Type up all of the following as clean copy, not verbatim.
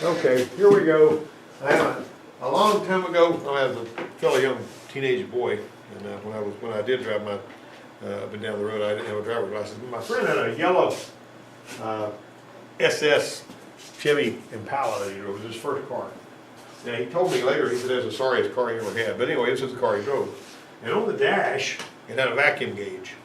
Okay, here we go. A long time ago, I was a fairly young teenage boy, and when I did drive my up and down the road, I didn't have a driver's license. My friend had a yellow SS Chevy Impala that he drove. It was his first car. Now he told me later, he said it was the sorriest car he ever had. But anyway, this is the car he drove. And on the dash, it had a vacuum gauge.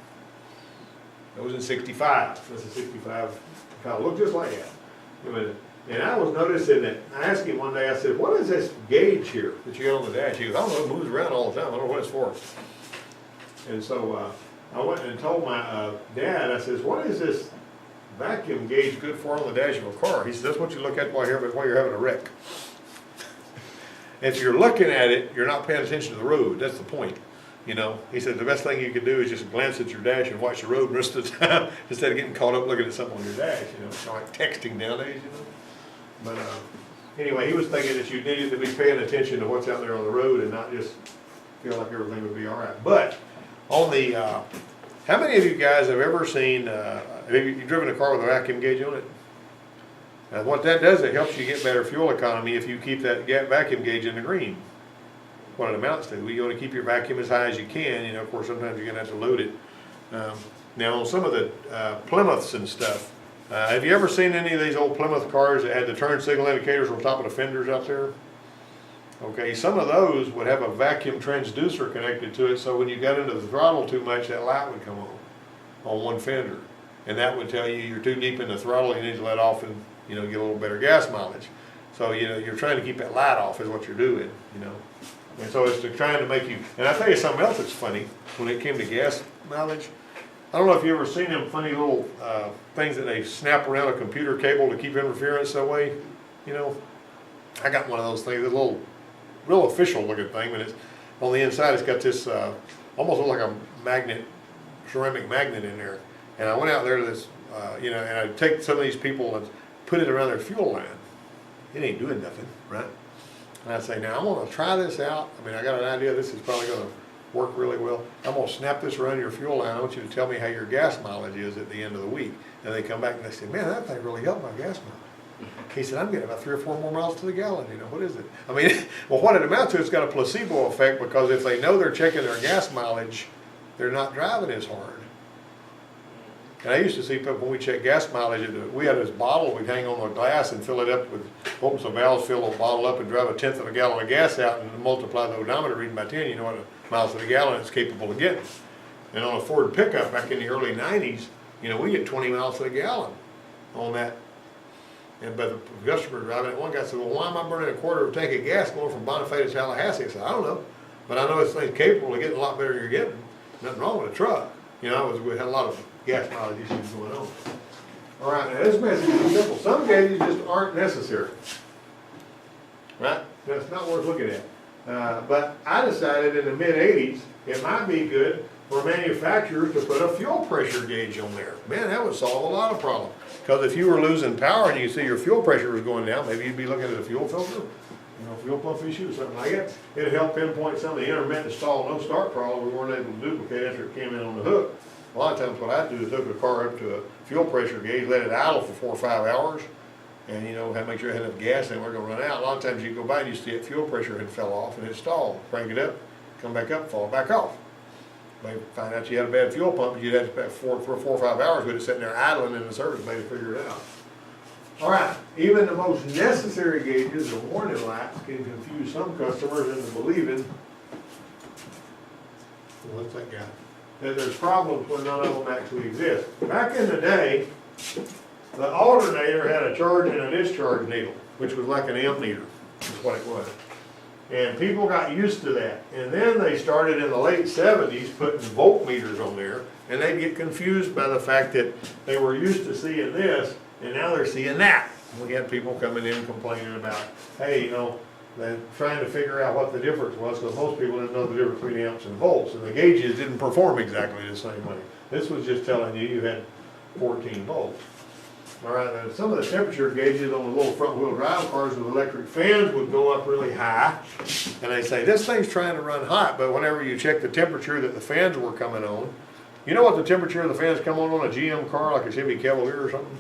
It was in '65. This is '65. Kind of looked just like that. And I was noticing that, I asked him one day, I said, what is this gauge here that you got on the dash? He goes, I don't know, it moves around all the time, I don't know what it's for. And so I went and told my dad, I says, what is this vacuum gauge good for on the dash of a car? He said, that's what you look at while you're having a wreck. If you're looking at it, you're not paying attention to the road, that's the point. You know, he said the best thing you can do is just glance at your dash and watch the road the rest of the time instead of getting caught up looking at something on your dash, you know, kind of like texting nowadays, you know. But anyway, he was thinking that you needed to be paying attention to what's out there on the road and not just feel like everything would be all right. But on the, how many of you guys have ever seen, have you driven a car with a vacuum gauge on it? And what that does, it helps you get better fuel economy if you keep that vacuum gauge in the green. What it amounts to. You want to keep your vacuum as high as you can. You know, of course, sometimes you're going to have to load it. Now, on some of the Plymouths and stuff, have you ever seen any of these old Plymouth cars that had the turn signal indicators on top of the fenders out there? Okay, some of those would have a vacuum transducer connected to it, so when you got into the throttle too much, that light would come on one fender. And that would tell you you're too deep in the throttle, you need to let off and, you know, get a little better gas mileage. So, you know, you're trying to keep that light off is what you're doing, you know. And so it's trying to make you, and I'll tell you something else that's funny, when it came to gas mileage, I don't know if you've ever seen them funny little things that they snap around a computer cable to keep interference that way, you know. I got one of those things, a little, real official looking thing, but it's, on the inside it's got this, almost look like a magnet, ceramic magnet in there. And I went out there to this, you know, and I'd take some of these people and put it around their fuel line. It ain't doing nothing, right? And I'd say, now I'm gonna try this out. I mean, I got an idea this is probably gonna work really well. I'm gonna snap this around your fuel line. I want you to tell me how your gas mileage is at the end of the week. And they come back and they say, man, that thing really helped my gas mileage. He said, I'm getting about 3 or 4 more miles to the gallon, you know, what is it? I mean, well, what it amounts to, it's got a placebo effect, because if they know they're checking their gas mileage, they're not driving as hard. And I used to see people, when we check gas mileage, we had this bottle we'd hang on the glass and fill it up with, open some valves, fill the bottle up and drive 1/10 of a gallon of gas out and multiply the odometer reading by 10, you know what miles to the gallon it's capable of getting. And on a Ford pickup back in the early 90s, you know, we get 20 miles to the gallon on that. And but the customer driving it, one guy said, well, why am I burning a quarter of a tank of gas going from Bonifay to Tallahassee? I said, I don't know, but I know this thing's capable of getting a lot better than you're getting. Nothing wrong with a truck. You know, we had a lot of gas mileage issues going on. All right, now this message is simple. Some gauges just aren't necessary. Right? That's not worth looking at. But I decided in the mid-'80s it might be good for manufacturers to put a fuel pressure gauge on there. Man, that would solve a lot of problems. Because if you were losing power and you see your fuel pressure was going down, maybe you'd be looking at a fuel filter, you know, fuel pump issue or something like that. It'd help pinpoint some of the intermittent stall no start problem we weren't able to duplicate after it came in on the hook. A lot of times what I do is hook the car up to a fuel pressure gauge, let it idle for 4 or 5 hours, and you know, have to make sure it had enough gas and we're going to run out. A lot of times you go by and you see that fuel pressure had fell off and it stalled. Crank it up, come back up, fall back off. Maybe find out you had a bad fuel pump, you'd have to spend 4 or 5 hours with it sitting there idling in the service bay to figure it out. All right, even the most necessary gauges and warning lights can confuse some customers into believing, what's that guy? That there's problems when none of them actually exist. Back in the day, the alternator had a charge and a discharge needle, which was like an amp meter, is what it was. And people got used to that. And then they started in the late 70s putting voltmeters on there, and they'd get confused by the fact that they were used to seeing this, and now they're seeing that. We had people coming in complaining about, hey, you know, they're trying to figure out what the difference was, because most people didn't know the difference between amps and volts, and the gauges didn't perform exactly the same way. This was just telling you had 14 volts. All right, now some of the temperature gauges on the little front-wheel drive cars with electric fans would go up really high, and they say, this thing's trying to run hot, but whenever you check the temperature that the fans were coming on, you know what the temperature of the fans come on a GM car, like a Chevy Cavalier or something?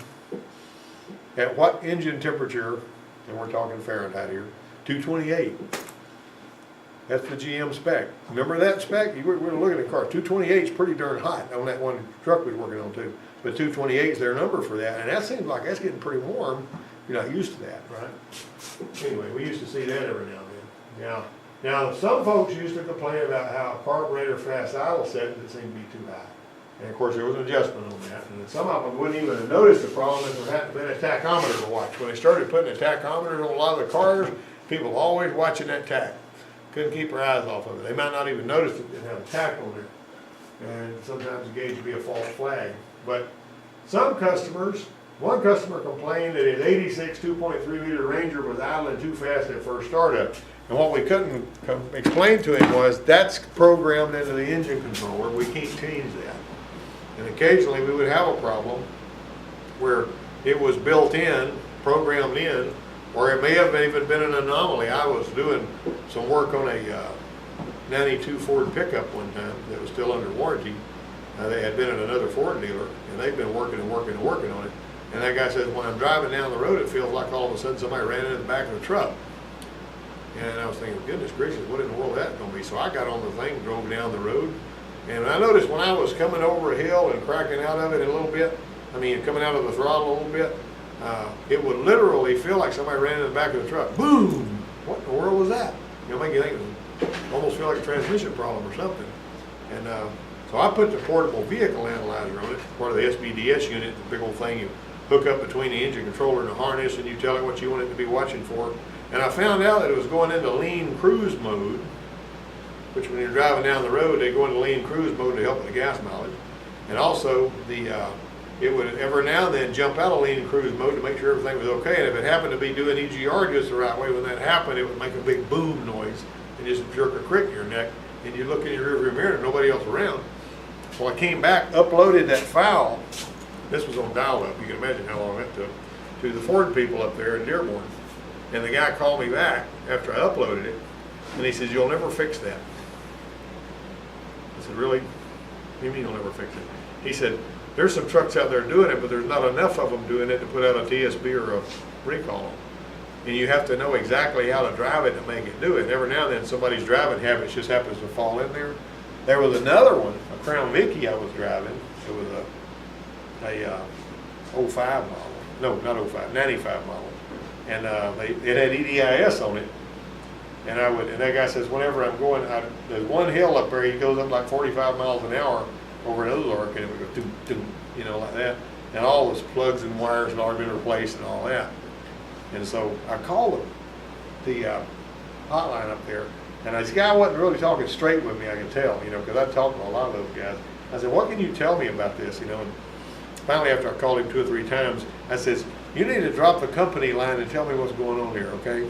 At what engine temperature and we're talking Fahrenheit here, 228. That's the GM spec. Remember that spec? We're looking at cars. 228 is pretty darn hot on that one truck we were working on too. But 228 is their number for that, and that seems like that's getting pretty warm. You're not used to that, right? Anyway, we used to see that every now and then. Now some folks used to complain about how carburetor fast idle settings that seemed to be too high. And of course there was an adjustment on that. And some of them wouldn't even have noticed the problem if there hadn't been a tachometer to watch. When they started putting a tachometer on a lot of the cars, people were always watching that tach. Couldn't keep their eyes off of it. They might not even notice it didn't have a tach on there. And sometimes the gauge would be a false flag. But some customers, one customer complained that his 86 2.3 liter Ranger was idling too fast at first startup. And what we couldn't explain to him was that's programmed into the engine controller. We can't change that. And occasionally we would have a problem where it was built in, programmed in, or it may have even been an anomaly. I was doing some work on a 92 Ford pickup one time that was still under warranty. They had been at another Ford dealer, and they've been working on it. And that guy says, when I'm driving down the road, it feels like all of a sudden somebody ran into the back of the truck. And I was thinking, goodness gracious, what in the world is that going to be? So I got on the thing, drove down the road, and I noticed when I was coming over a hill and cracking out of it a little bit, coming out of the throttle a little bit, it would literally feel like somebody ran in the back of the truck. Boom! What in the world was that? Make you think it was, almost feel like a transmission problem or something. And so I put the portable vehicle analyzer on it, part of the SBDS unit, the big old thing you hook up between the engine controller and the harness, and you tell it what you want it to be watching for. And I found out that it was going into lean cruise mode, which when you're driving down the road, they go into lean cruise mode to help with the gas mileage. And also, it would every now and then jump out of lean cruise mode to make sure everything was okay. And if it happened to be doing EGR just the right way when that happened, it would make a big boom noise and just jerk a crick in your neck. And you look in your rearview mirror and nobody else around. So I came back, uploaded that file. This was on dial-up. You can imagine how long that took. To the Ford people up there in Dearborn. And the guy called me back after I uploaded it, and he says, "You'll never fix that." I said, "Really? What do you mean you'll never fix it?" He said, "There's some trucks out there doing it, but there's not enough of them doing it to put out a TSB or a recall. And you have to know exactly how to drive it to make it do it. Every now and then somebody's driving habits just happens to fall in there." There was another one, a Crown Vicky I was driving. It was a 05 model. No, not 05, 95 model. And it had EDIS on it. And that guy says, whenever I'm going, there's one hill up there, he goes up like 45 miles an hour over an Ozark, and it would go doom, doom, like that. And all those plugs and wires had already been replaced and all that. And so I called him, the hotline up there, and this guy wasn't really talking straight with me, I could tell, because I talked to a lot of those guys. I said, "What can you tell me about this?" And finally, after I called him 2 or 3 times, I says, "You need to drop the company line and tell me what's going on here, okay?"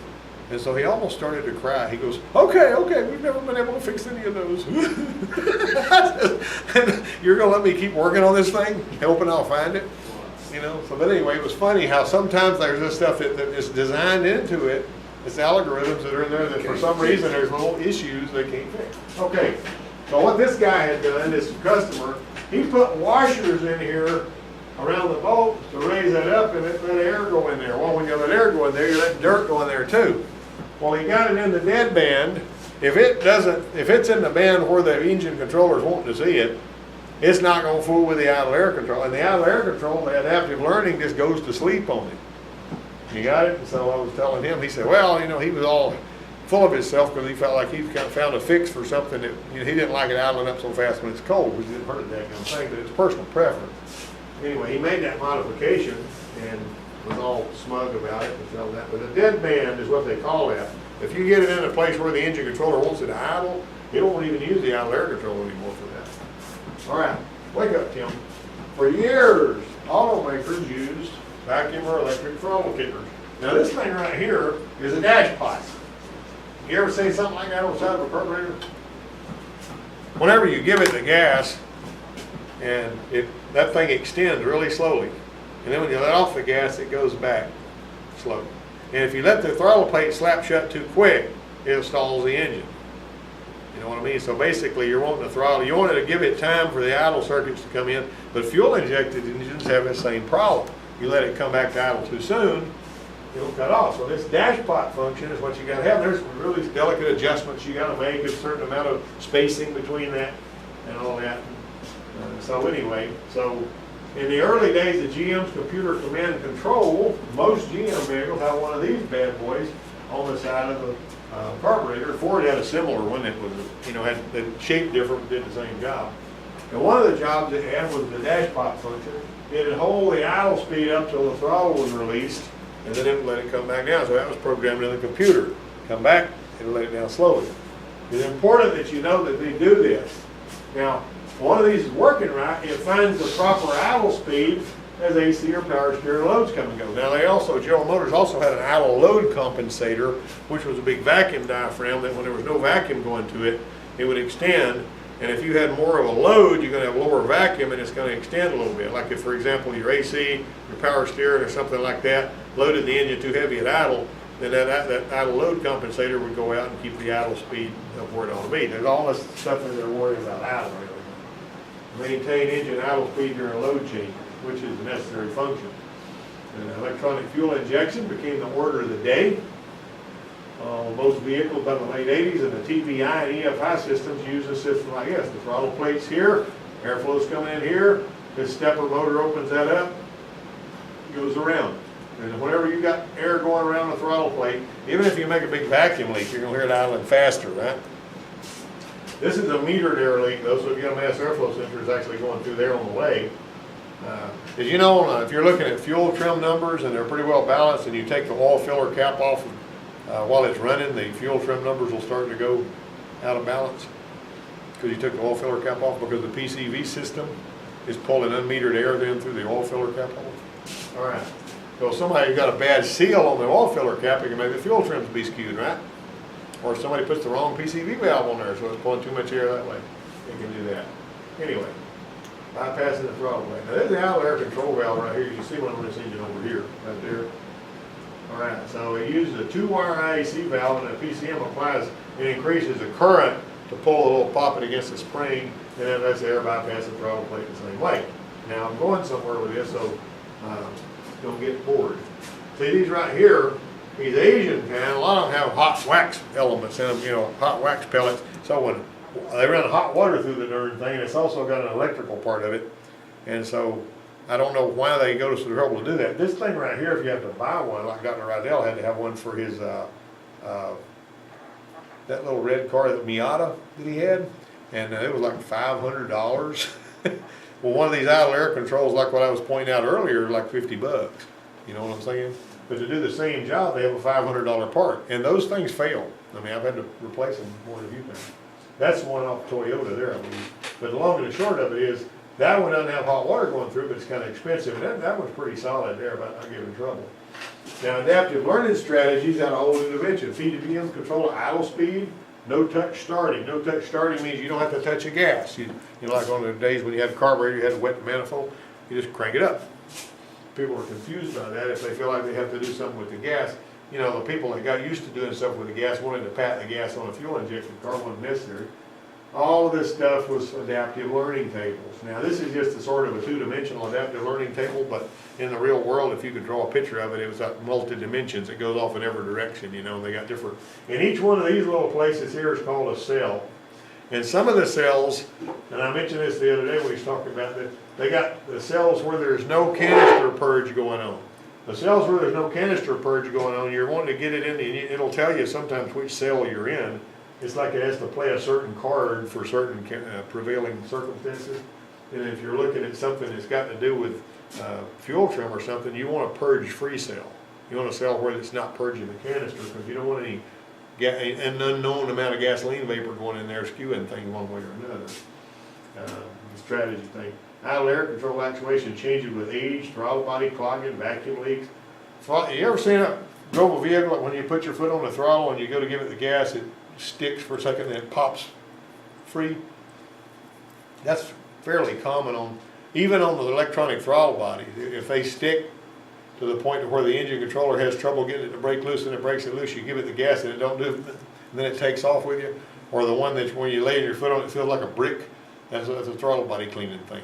And so he almost started to cry. He goes, okay, we've never been able to fix any of those." "You're going to let me keep working on this thing, hoping I'll find it?" So, but anyway, it was funny how sometimes there's this stuff that is designed into it. It's algorithms that are in there that for some reason there's little issues they can't fix. Okay, so what this guy had done, this customer, he put washers in here around the bolt to raise that up and let air go in there. Well, when you let air go in there, you let dirt go in there too. Well, he got it in the dead band. If it's in the band where the engine controller's wanting to see it, it's not going to fool with the idle air control. And the idle air control, the adaptive learning, just goes to sleep on it. You got it? And so I was telling him, he said, well, he was all full of himself because he felt like he kind of found a fix for something that he didn't like it idling up so fast when it's cold, which didn't hurt that kind of thing, but it's personal preference. Anyway, he made that modification and was all smug about it and all that. But a dead band is what they call that. If you get it in a place where the engine controller wants it to idle, it won't even use the idle air control anymore for that. All right, wake up, Tim. For years, automakers used vacuum or electric throttle kickers. Now this thing right here is a Dashpot. You ever see something like that on the side of a carburetor? Whenever you give it the gas, and that thing extends really slowly. And then when you let off the gas, it goes back slowly. And if you let the throttle plate slap shut too quick, it stalls the engine. You know what I mean? So basically you're wanting the throttle, you wanted to give it time for the idle circuits to come in, but fuel injected engines have the same problem. You let it come back to idle too soon, it'll cut off. So this Dashpot function is what you got to have. There's some really delicate adjustments you got to make, a certain amount of spacing between that and all that. So anyway, so in the early days of GM's computer command and control, most GM vehicles have one of these bad boys on the side of the carburetor. Ford had a similar one that was, had the shape different, but did the same job. And one of the jobs it had was the Dashpot function. It would hold the idle speed up till the throttle was released, and then it would let it come back down. So that was programmed in the computer. Come back, it'll let it down slowly. It's important that you know that they do this. Now, one of these is working right. It finds the proper idle speed as AC or power steering loads come and go. Now, General Motors also had an idle load compensator, which was a big vacuum diaphragm that when there was no vacuum going to it, it would extend. And if you had more of a load, you're going to have lower vacuum and it's going to extend a little bit. Like if, for example, your AC, your power steering or something like that, loaded the engine too heavy at idle, then that idle load compensator would go out and keep the idle speed up where it ought to be. There's all this stuff that they're worried about idle, really. Maintain engine idle speed during load change, which is a necessary function. And electronic fuel injection became the order of the day. Most vehicles by the late 80s and the TVI and EFI systems use a system like this. The throttle plate's here, airflow's coming in here, this stepper motor opens that up, goes around. And whenever you got air going around the throttle plate, even if you make a big vacuum leak, you're going to hear it idling faster, right? This is a metered air leak, though, so if you got a mass airflow sensor, it's actually going through there on the way. As you know, if you're looking at fuel trim numbers and they're pretty well balanced and you take the oil filler cap off while it's running, the fuel trim numbers will start to go out of balance because you took the oil filler cap off, because the PCV system is pulling unmetered air then through the oil filler cap off. All right. So if somebody got a bad seal on the oil filler cap, it can make the fuel trims be skewed, right? Or if somebody puts the wrong PCV valve on there so it's pulling too much air that way, it can do that. Anyway, bypassing the throttle plate. Now there's the idle air control valve right here. You can see one on this engine over here, right there. All right, so it uses a 2-wire IAC valve, and the PCM applies, it increases the current to pull a little poppet against the spring, and then lets the air bypass the throttle plate the same way. Now I'm going somewhere with this, so don't get bored. See these right here, these Asian pan, a lot of them have hot wax elements in them, hot wax pellets. So when they run hot water through the darn thing, it's also got an electrical part of it. And so I don't know why they go to the trouble to do that. This thing right here, if you have to buy one, like Dr. Rydell had to have one for his, that little red car, that Miata that he had, and it was like $500. Well, one of these idle air controls, like what I was pointing out earlier, like $50. You know what I'm saying? But to do the same job, they have a $500 part, and those things fail. I mean, I've had to replace them more than a few times. That's the one off Toyota there, I believe. But the long and the short of it is, that one doesn't have hot water going through, but it's kind of expensive. And that one's pretty solid there, but I'll give it trouble. Now, adaptive learning strategies got a whole new dimension. Feed the GM control idle speed, no touch starting. No touch starting means you don't have to touch the gas. Like on the days when you had a carburetor, you had to wet the manifold, you just crank it up. People are confused by that if they feel like they have to do something with the gas. The people that got used to doing stuff with the gas wanted to pat the gas on a fuel injection car, wasn't necessary. All of this stuff was adaptive learning tables. Now this is just a sort of a two-dimensional adaptive learning table, but in the real world, if you could draw a picture of it, it was like multi-dimensions. It goes off in every direction, they got different. And each one of these little places here is called a cell. And some of the cells, and I mentioned this the other day when he was talking about that, they got the cells where there's no canister purge going on. The cells where there's no canister purge going on, you're wanting to get it in, it'll tell you sometimes which cell you're in. It's like it has to play a certain card for certain prevailing circumstances. And if you're looking at something that's got to do with fuel trim or something, you want a purge-free cell. You want a cell where it's not purging the canister, because you don't want an unknown amount of gasoline vapor going in there skewing things one way or another. The strategy thing. Idle air control actuation changes with age, throttle body clogging, vacuum leaks. You ever seen drove a vehicle when you put your foot on the throttle and you go to give it the gas, it sticks for a second and it pops free? That's fairly common even on the electronic throttle body. If they stick to the point where the engine controller has trouble getting it to break loose and it breaks it loose, you give it the gas and it don't do it, and then it takes off with you. Or the one that when you lay your foot on it feels like a brick, that's a throttle body cleaning thing.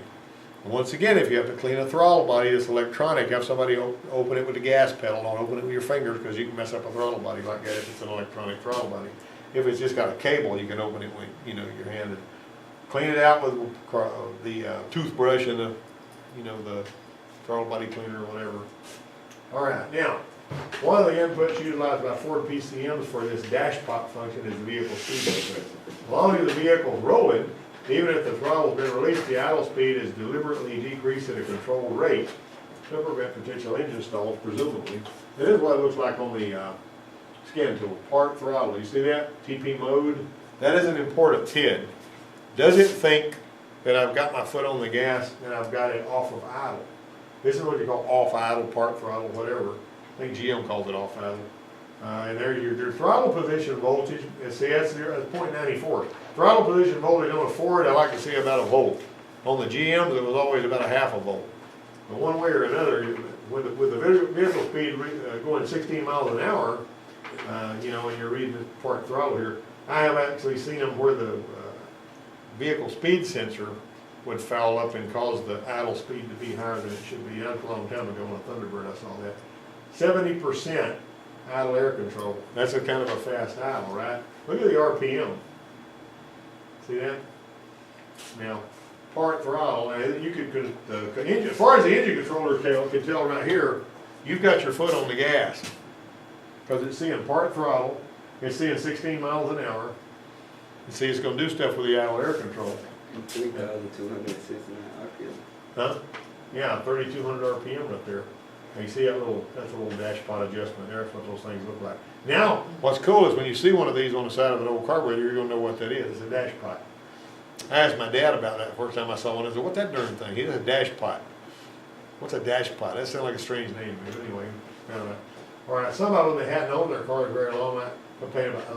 And once again, if you have to clean a throttle body that's electronic, have somebody open it with the gas pedal, don't open it with your fingers because you can mess up a throttle body like that if it's an electronic throttle body. If it's just got a cable, you can open it with, you know, your hand and clean it out with the toothbrush and the, you know, the throttle body cleaner or whatever. All right, now, one of the inputs utilized by Ford PCMs for this Dashpot function is the vehicle speed input. As long as the vehicle's rolling, even if the throttle's been released, the idle speed is deliberately decreased at a controlled rate to prevent potential engine stalls, presumably. This is what it looks like on the scan tool, part throttle. You see that? TP mode. That is an important TID. Does it think that I've got my foot on the gas and I've got it off of idle? This is what you call off idle, part throttle, whatever. I think GM calls it off idle. And there your throttle position voltage, see that's 0.94. Throttle position voltage on a Ford, I like to see about a volt. On the GMs, it was always about a half a volt. But one way or another, with the vehicle speed going 16 miles an hour, you know, when you're reading the part throttle here, I have actually seen them where the vehicle speed sensor would foul up and cause the idle speed to be higher than it should be. That's a long time ago on a Thunderbird I saw that. 70% idle air control. That's a kind of a fast idle, right? Look at the RPM. See that? Now, part throttle, and you could, the engine, as far as the engine controller can tell right here, you've got your foot on the gas. Because it's seeing part throttle, it's seeing 16 miles an hour. And see, it's going to do stuff with the idle air control. 3,269 RPM. Huh? Yeah, 3,200 RPM up there. And you see that that's a little Dashpot adjustment there. That's what those things look like. Now, what's cool is when you see one of these on the side of an old carburetor, you're going to know what that is. It's a Dashpot. I asked my dad about that the first time I saw one. I said, what's that darn thing? He said, a Dashpot. What's a Dashpot? That sounds like a strange name. But anyway, found out. All right, some of them that hadn't owned their cars very long, complained about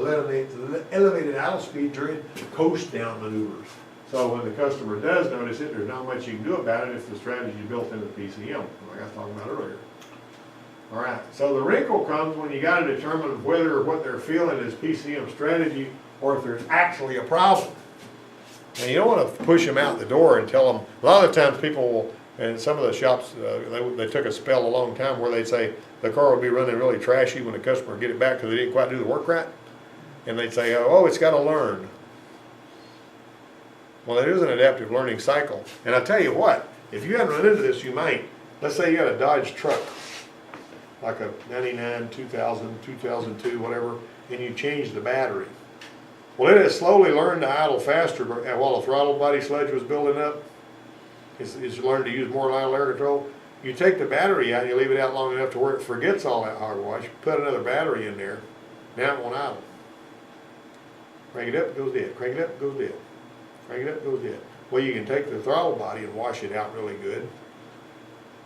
elevated idle speed during coast down maneuvers. So when the customer does notice it, there's not much you can do about it if the strategy is built into the PCM, like I was talking about earlier. All right, so the wrinkle comes when you got to determine whether what they're feeling is PCM strategy or if there's actually a problem. And you don't want to push them out the door and tell them. A lot of times people will, and some of the shops, they took a spell a long time where they'd say the car would be running really trashy when the customer would get it back because they didn't quite do the work right. And they'd say, oh, it's got to learn. Well, it is an adaptive learning cycle. And I tell you what, if you hadn't run into this, you might. Let's say you got a Dodge truck, like a 99, 2000, 2002, whatever, and you change the battery. Well, it has slowly learned to idle faster while the throttle body sludge was building up. It's learned to use more idle air control. You take the battery out and you leave it out long enough to where it forgets all that hogwash, put another battery in there, now it won't idle. Crank it up, it goes dead. Crank it up, it goes dead. Crank it up, it goes dead. Well, you can take the throttle body and wash it out really good,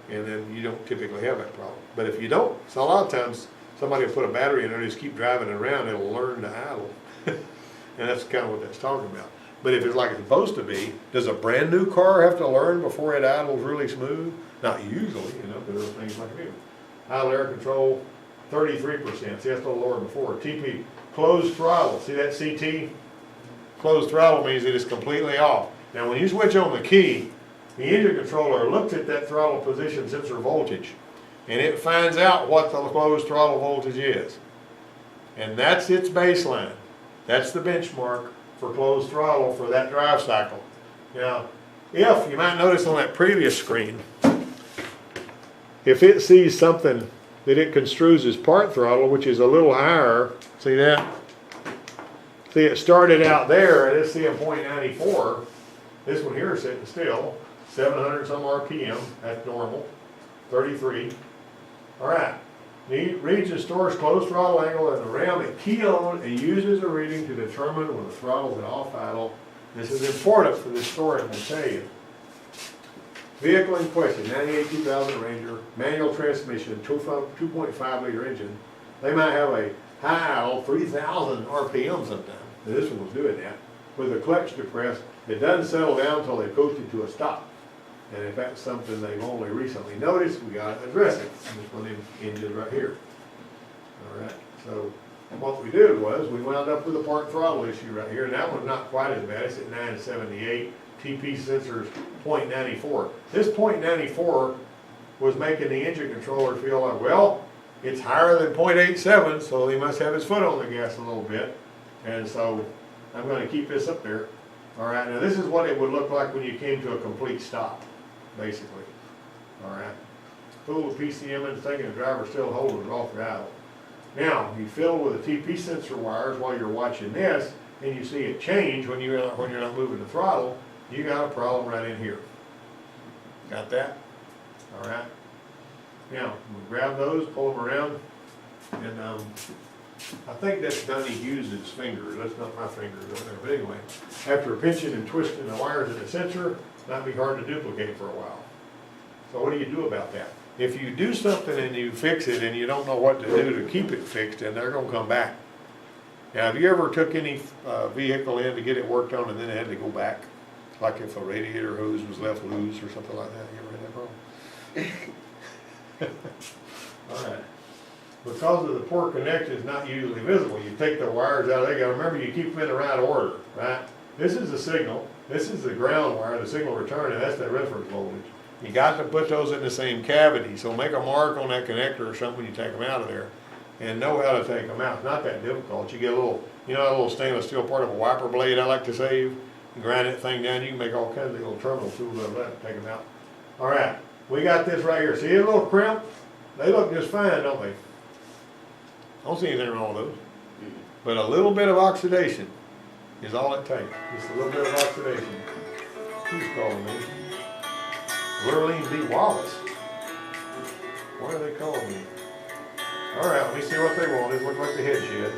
and then you don't typically have that problem. But if you don't, so a lot of times somebody will put a battery in there and just keep driving it around, it'll learn to idle. And that's kind of what that's talking about. But if it's like it's supposed to be, does a brand new car have to learn before it idles really smooth? Not usually, you know, because there are things like it. Idle air control, 33%. See, that's a little lower than before. TP, closed throttle. See that CT? Closed throttle means it is completely off. Now, when you switch on the key, the engine controller looks at that throttle position sensor voltage, and it finds out what the closed throttle voltage is. And that's its baseline. That's the benchmark for closed throttle for that drive cycle. Now, if you might notice on that previous screen, if it sees something that it construes as part throttle, which is a little higher, see that? See, it started out there and it's seeing 0.94. This one here is sitting still, 700 some RPM, that's normal, 33. All right. Reads and stores closed throttle angle in the RAM at key on and uses a reading to determine when the throttle's at off idle. This is important for this story, I'm going to tell you. Vehicle in question, 98 2000 Ranger, manual transmission, 2.5 liter engine. They might have a high idle, 3000 RPM sometimes. This one was doing that. With the clutch depressed, it doesn't settle down until they coasted to a stop. And if that's something they've only recently noticed, we got to address it. And this one of them engines right here. All right. So what we did was we wound up with a part throttle issue right here, and that one's not quite as bad. It's at 978. TP sensor's .94. This .94 was making the engine controller feel like, well, it's higher than .87, so he must have his foot on the gas a little bit. And so I'm going to keep this up there. All right, now this is what it would look like when you came to a complete stop, basically. All right, pull the PCM in the thing and the driver's still holding it off throttle. Now, you fiddle with the TP sensor wires while you're watching this, and you see it change when you're not moving the throttle, you got a problem right in here. Got that? All right. Now, we'll grab those, pull them around, and I think that's Donnie Hughes' fingers. That's not my fingers over there. But anyway, after pinching and twisting the wires in the sensor, it might be hard to duplicate for a while. So what do you do about that? If you do something and you fix it and you don't know what to do to keep it fixed, then they're going to come back. Now, have you ever took any vehicle in to get it worked on and then it had to go back? Like if a radiator hose was left loose or something like that? You ever had that problem? All right. Because of the poor connection is not usually visible, you take the wires out of there. You got to remember you keep them in the right order, right? This is the signal. This is the ground wire, the signal return, and that's the reference voltage. You got to put those in the same cavity. So make a mark on that connector or something when you take them out of there, and know how to take them out. It's not that difficult. You get a little, you know, a little stainless steel part of a wiper blade I like to save. You grind that thing down. You can make all kinds of little terminal tools out of that and take them out. All right, we got this right here. See a little crimp? They look just fine, don't they? I don't see anything wrong with those. But a little bit of oxidation is all it takes. Just a little bit of oxidation. Who's calling me? Lurleen B. Wallace. Why are they calling me? All right, let me see what they want. It looks like the head shed.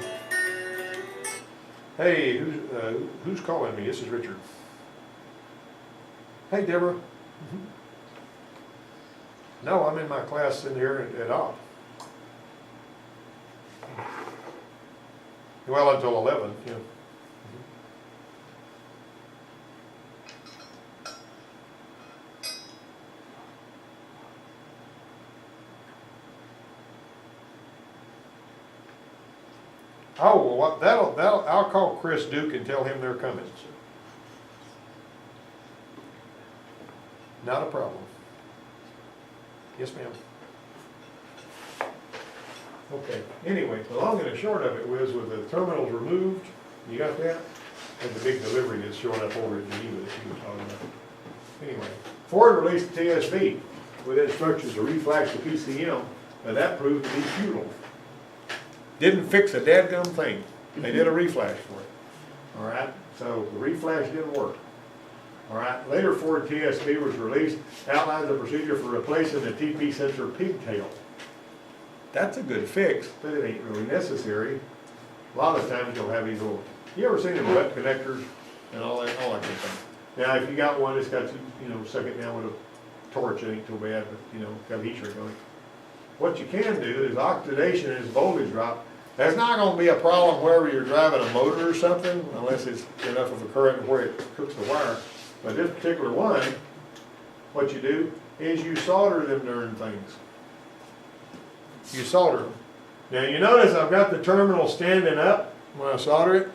Hey, who's calling me? This is Richard. Hey, Deborah. No, I'm in my class in here at Op. Well, until 11, yeah. Oh, well, that'll, I'll call Chris Duke and tell him they're coming. Not a problem. Yes, ma'am. Okay, anyway, the long and the short of it was with the terminals removed, you got that? And the big delivery that's showing up over at Geneva that she was talking about. Anyway, Ford released the TSV with instructions to reflash the PCM, and that proved to be futile. Didn't fix a dadgum thing. They did a reflash for it. All right, so the reflash didn't work. All right, later Ford TSV was released, outlines a procedure for replacing the TP sensor pigtail. That's a good fix, but it ain't really necessary. A lot of times you'll have these little, you ever seen them wet connectors and all that kind of thing? Now, if you got one that's got to, you know, suck it down with a torch, it ain't too bad, but, you know, got a heat shrink on it. What you can do is oxidation is voltage drop. That's not going to be a problem wherever you're driving a motor or something, unless it's enough of a current where it cooks the wire. But this particular one, what you do is you solder them darn things. You solder them. Now you notice I've got the terminal standing up when I solder it.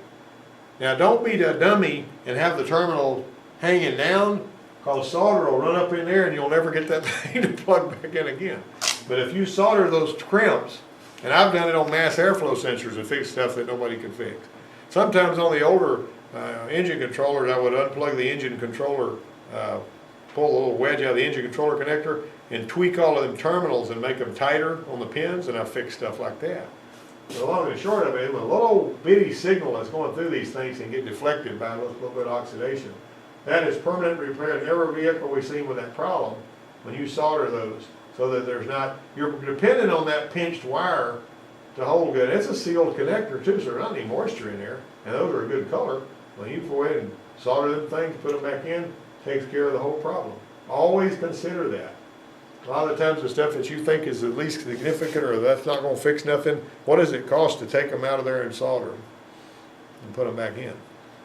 Now don't be the dummy and have the terminal hanging down, because solder will run up in there and you'll never get that thing to plug back in again. But if you solder those crimps, and I've done it on mass airflow sensors and fixed stuff that nobody can fix. Sometimes on the older engine controllers, I would unplug the engine controller, pull a little wedge out of the engine controller connector, and tweak all of them terminals and make them tighter on the pins, and I fix stuff like that. So long and short of it, a little bitty signal that's going through these things can get deflected by a little bit of oxidation. That is permanent repair in every vehicle we've seen with that problem when you solder those, so that there's not, you're dependent on that pinched wire to hold good. It's a sealed connector too, so there's not any moisture in there, and those are a good color. When you go ahead and solder them things, put them back in, takes care of the whole problem. Always consider that. A lot of times the stuff that you think is the least significant or that's not going to fix nothing, what does it cost to take them out of there and solder them and put them back in?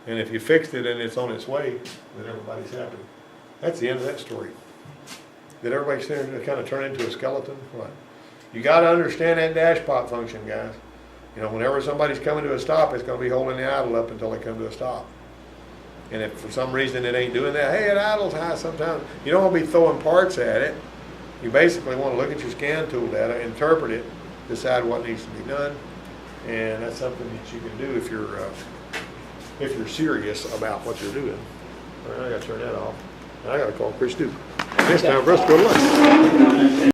And if you fixed it and it's on its way, then everybody's happy. That's the end of that story. Did everybody kind of turn into a skeleton? What? You got to understand that dashpot function, guys. You know, whenever somebody's coming to a stop, it's going to be holding the idle up until they come to a stop. And if for some reason it ain't doing that, hey, it idles high sometimes. You don't want to be throwing parts at it. You basically want to look at your scan tool data, interpret it, decide what needs to be done, and that's something that you can do if you're serious about what you're doing. All right, I got to turn that off. And I got to call Chris Duke. Next time, for us to go to lunch.